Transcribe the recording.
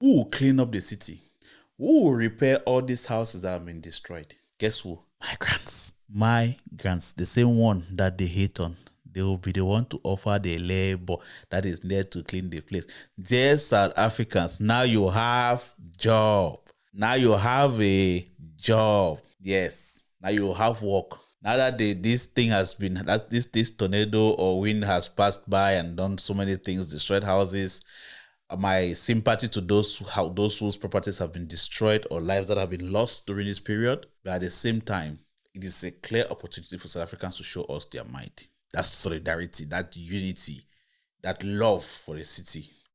Who will clean up the city? Who will repair all these houses that have been destroyed? Guess who? Migrants. Migrants, the same one that they hate on. They will be the one to offer the labor that is there to clean the place. Dear South Africans, now you have job. Now you have a job. Yes. Now you have work. Now that this thing has been, that this tornado or wind has passed by and done so many things, destroyed houses, my sympathy to those whose properties have been destroyed or lives that have been lost during this period. But at the same time, it is a clear opportunity for South Africans to show us their might. That solidarity, that unity, that love for the city.